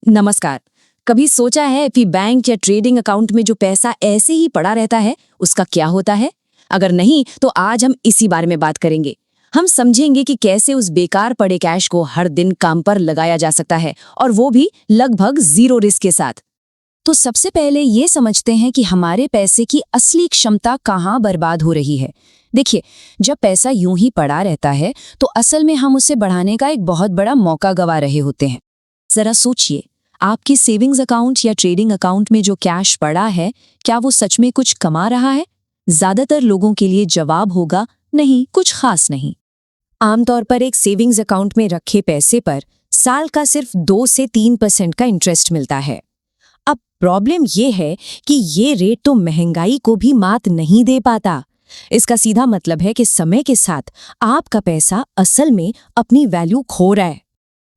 नमस्कार। कभी सोचा है कि बैंक या ट्रेडिंग अकाउंट में जो पैसा ऐसे ही पड़ा रहता है उसका क्या होता है? अगर नहीं तो आज हम इसी बारे में बात करेंगे। हम समझेंगे कि कैसे उस बेकार पड़े कैश को हर दिन काम पर लगाया जा सकता है और वो भी लगभग जीरो रिस्क के साथ। तो सबसे पहले ये समझते हैं कि हमारे पैसे की असली क्षमता कहाँ बर्बाद हो रही है। देखिए, जब पैसा यूं ही पड़ा रहता है तो असल में हम उसे बढ़ाने का एक बहुत बड़ा मौका गंवा रहे होते हैं। जरा सोचिए, आपके सेविंग्स अकाउंट या ट्रेडिंग अकाउंट में जो कैश पड़ा है, क्या वो सच में कुछ कमा रहा है? ज्यादातर लोगों के लिए जवाब होगा नहीं, कुछ खास नहीं। आमतौर पर एक सेविंग्स अकाउंट में रखे पैसे पर साल का सिर्फ 2 से 3% का इंटरेस्ट मिलता है। अब प्रॉब्लम ये है कि ये रेट तो महंगाई को भी मात नहीं दे पाता। इसका सीधा मतलब है कि समय के साथ आपका पैसा असल में अपनी वैल्यू खो रहा है।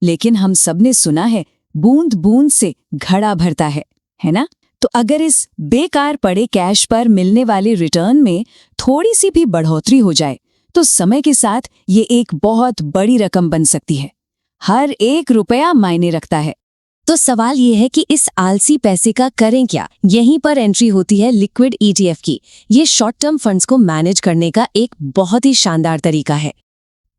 लेकिन हम सबने सुना है बूंद बूंद से घड़ा भरता है ना? तो अगर इस बेकार पड़े कैश पर मिलने वाले रिटर्न में थोड़ी सी भी बढ़ोतरी हो जाए तो समय के साथ ये एक बहुत बड़ी रकम बन सकती है। हर एक रुपया मायने रखता है। तो सवाल ये है कि इस आलसी पैसे का करें क्या? यहीं पर एंट्री होती है लिक्विड ईटीएफ की। ये शॉर्ट टर्म फंड्स को मैनेज करने का एक बहुत ही शानदार तरीका है।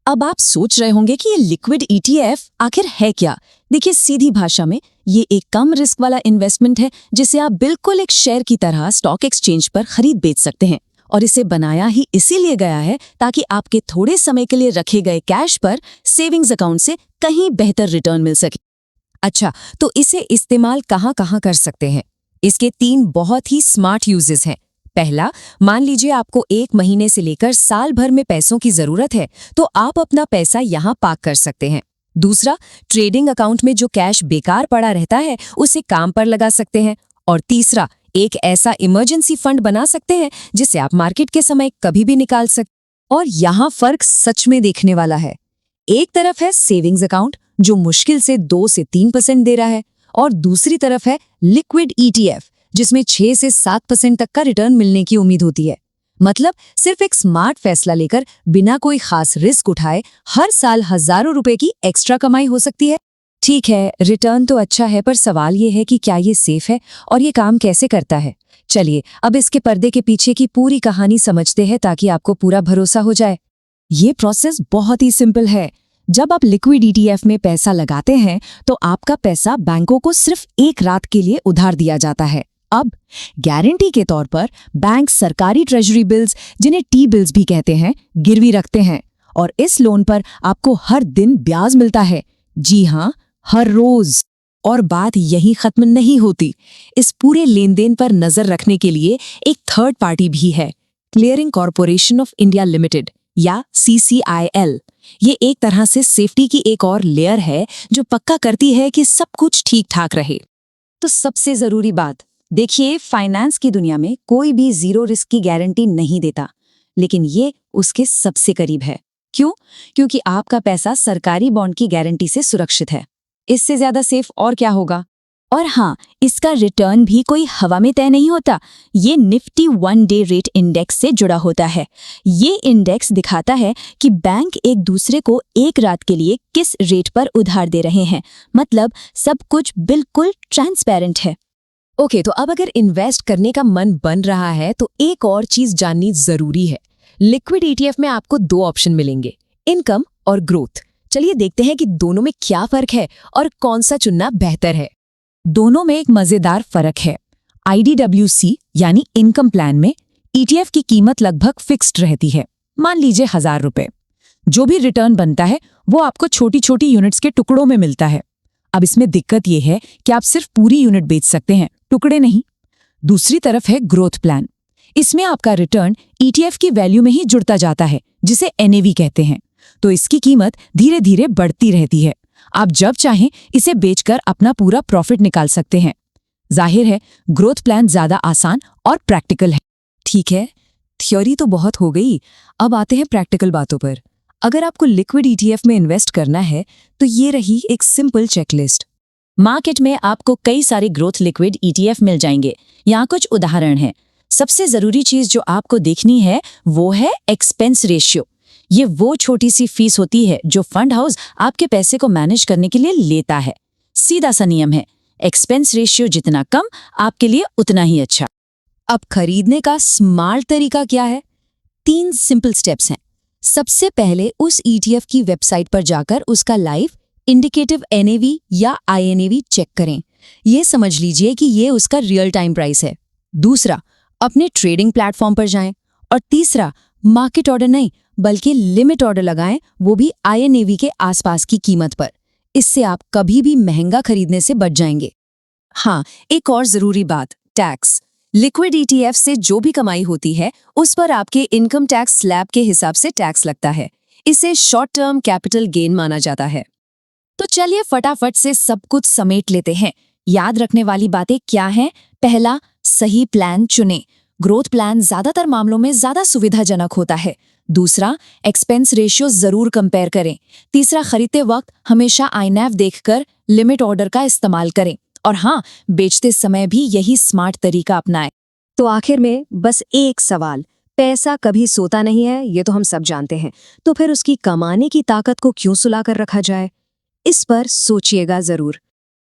अब आप सोच रहे होंगे कि ये लिक्विड ईटीएफ आखिर है क्या? देखिए, सीधी भाषा में ये एक कम रिस्क वाला इन्वेस्टमेंट है जिसे आप बिल्कुल एक शेयर की तरह स्टॉक एक्सचेंज पर खरीद बेच सकते हैं। और इसे बनाया ही इसीलिए गया है ताकि आपके थोड़े समय के लिए रखे गए कैश पर सेविंग्स अकाउंट से कहीं बेहतर रिटर्न मिल सके। अच्छा, तो इसे इस्तेमाल कहाँ कर सकते हैं? इसके 3 बहुत ही स्मार्ट यूजेस हैं। पहला, मान लीजिए आपको 1 महीने से लेकर साल भर में पैसों की जरूरत है तो आप अपना पैसा यहाँ पार्क कर सकते हैं। दूसरा, ट्रेडिंग अकाउंट में जो कैश बेकार पड़ा रहता है उसे काम पर लगा सकते हैं। और तीसरा, एक ऐसा इमरजेंसी फंड बना सकते हैं जिसे आप मार्केट के समय कभी भी निकाल सकते। और यहाँ फर्क सच में देखने वाला है। एक तरफ है सेविंग्स अकाउंट जो मुश्किल से 2 से 3% दे रहा है, और दूसरी तरफ है लिक्विड ईटीएफ जिसमें 6 से 7% तक का रिटर्न मिलने की उम्मीद होती है। मतलब सिर्फ एक स्मार्ट फैसला लेकर बिना कोई खास रिस्क उठाए हर साल हजारों रुपए की एक्स्ट्रा कमाई हो सकती है। ठीक है, रिटर्न तो अच्छा है, पर सवाल ये है कि क्या ये सेफ है और ये काम कैसे करता है? चलिए अब इसके पर्दे के पीछे की पूरी कहानी समझते हैं ताकि आपको पूरा भरोसा हो जाए। ये प्रोसेस बहुत ही सिंपल है। जब आप लिक्विड ईटीएफ में पैसा लगाते हैं तो आपका पैसा बैंकों को सिर्फ 1 रात के लिए उधार दिया जाता है। अब गारंटी के तौर पर बैंक सरकारी ट्रेजरी बिल्स, जिन्हें टी बिल्स भी कहते हैं, गिरवी रखते हैं, और इस लोन पर आपको हर दिन ब्याज मिलता है। जी हाँ, हर रोज। और बात यहीं खत्म नहीं होती। इस पूरे लेन देन पर नजर रखने के लिए एक थर्ड पार्टी भी है, clearing corporation of India limited या CCIL। ये एक तरह से सेफ्टी की एक और लेयर है जो पक्का करती है कि सब कुछ ठीक ठाक रहे। तो सबसे जरूरी बात, देखिए, फाइनेंस की दुनिया में कोई भी जीरो रिस्क की गारंटी नहीं देता, लेकिन ये उसके सबसे करीब है। क्यों? क्योंकि आपका पैसा सरकारी बॉन्ड की गारंटी से सुरक्षित है। इससे ज्यादा सेफ और क्या होगा? और हाँ, इसका रिटर्न भी कोई हवा में तय नहीं होता। ये निफ्टी 1 डे रेट इंडेक्स से जुड़ा होता है। ये इंडेक्स दिखाता है कि बैंक एक दूसरे को 1 रात के लिए किस रेट पर उधार दे रहे हैं। मतलब सब कुछ बिल्कुल ट्रांसपेरेंट है। ओके, तो अब अगर इन्वेस्ट करने का मन बन रहा है तो एक और चीज जाननी जरूरी है। लिक्विड ईटीएफ में आपको 2 ऑप्शन मिलेंगे, इनकम और ग्रोथ। चलिए देखते हैं कि दोनों में क्या फर्क है और कौन सा चुनना बेहतर है। दोनों में एक मजेदार फर्क है। IDWC यानी इनकम प्लान में ईटीएफ की कीमत लगभग फिक्स्ड रहती है, मान लीजिए 1000 रुपए। जो भी रिटर्न बनता है वो आपको छोटी छोटी यूनिट्स के टुकड़ों में मिलता है। अब इसमें दिक्कत यह है कि आप सिर्फ पूरी यूनिट बेच सकते हैं, टुकड़े नहीं। दूसरी तरफ है ग्रोथ प्लान। इसमें आपका रिटर्न ईटीएफ की वैल्यू में ही जुड़ता जाता है, जिसे NAV कहते हैं। तो इसकी कीमत धीरे धीरे बढ़ती रहती है। आप जब चाहें इसे बेचकर अपना पूरा प्रॉफिट निकाल सकते हैं। जाहिर है ग्रोथ प्लान ज्यादा आसान और प्रैक्टिकल है। ठीक है, थ्योरी तो बहुत हो गई, अब आते हैं प्रैक्टिकल बातों पर। अगर आपको लिक्विड ईटीएफ में इन्वेस्ट करना है तो ये रही एक सिंपल चेकलिस्ट। मार्केट में आपको कई सारे ग्रोथ लिक्विड ईटीएफ मिल जाएंगे। यहाँ कुछ उदाहरण हैं। सबसे जरूरी चीज जो आपको देखनी है वो है एक्सपेंस रेशियो। ये वो छोटी सी फीस होती है जो फंड हाउस आपके पैसे को मैनेज करने के लिए लेता है। सीधा सा नियम है, एक्सपेंस रेशियो जितना कम आपके लिए उतना ही अच्छा। अब खरीदने का स्मार्ट तरीका क्या है? 3 सिंपल स्टेप्स हैं। सबसे पहले उस ETF की वेबसाइट पर जाकर उसका लाइव इंडिकेटिव NAV या INAV चेक करें। ये समझ लीजिए कि ये उसका रियल टाइम प्राइस है। दूसरा, अपने ट्रेडिंग प्लेटफॉर्म पर जाएं। और तीसरा, मार्केट ऑर्डर नहीं बल्कि लिमिट ऑर्डर लगाएं, वो भी INAV के आसपास की कीमत पर। इससे आप कभी भी महंगा खरीदने से बच जाएंगे। हाँ, एक और जरूरी बात, टैक्स। लिक्विड ETF से जो भी कमाई होती है उस पर आपके इनकम टैक्स स्लैब के हिसाब से टैक्स लगता है। इसे शॉर्ट टर्म कैपिटल गेन माना जाता है। तो चलिए फटाफट से सब कुछ समेट लेते हैं। याद रखने वाली बातें क्या हैं? पहला, सही प्लान चुनें। ग्रोथ प्लान ज्यादातर मामलों में ज्यादा सुविधाजनक होता है। दूसरा, एक्सपेंस रेशियो जरूर कंपेयर करें। तीसरा, खरीदते वक्त हमेशा INAV देखकर लिमिट ऑर्डर का इस्तेमाल करें। और हाँ, बेचते समय भी यही स्मार्ट तरीका अपनाएं। तो आखिर में बस एक सवाल, पैसा कभी सोता नहीं है, ये तो हम सब जानते हैं, तो फिर उसकी कमाने की ताकत को क्यों सुला कर रखा जाए? इस पर सोचिएगा जरूर।